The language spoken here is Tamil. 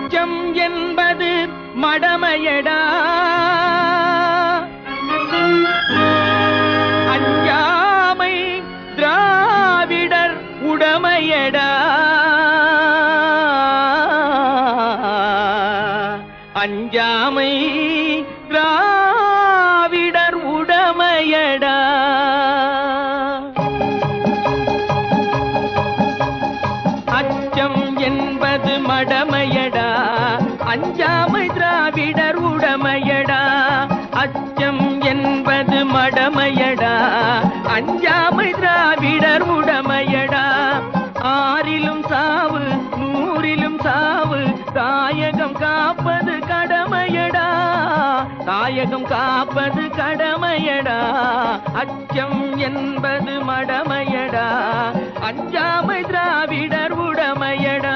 அச்சம் என்பது மடமையடா, அஞ்சாமை திராவிடர் உடமையடா, அஞ்சாமை திராவிடர் உடமையடா. அச்சம் என்பது மடமையடா, அஞ்சாமை திராவிடர் உடமையடா. அச்சம் என்பது மடமையடா, அஞ்சாமை திராவிடர் உடமையடா. ஆறிலும் சாவு நூறிலும் சாவு, தாயகம் காப்பது கடமையடா, தாயகம் காப்பது கடமையடா. அச்சம் என்பது மடமையடா, அஞ்சாமை திராவிடர் உடமையடா.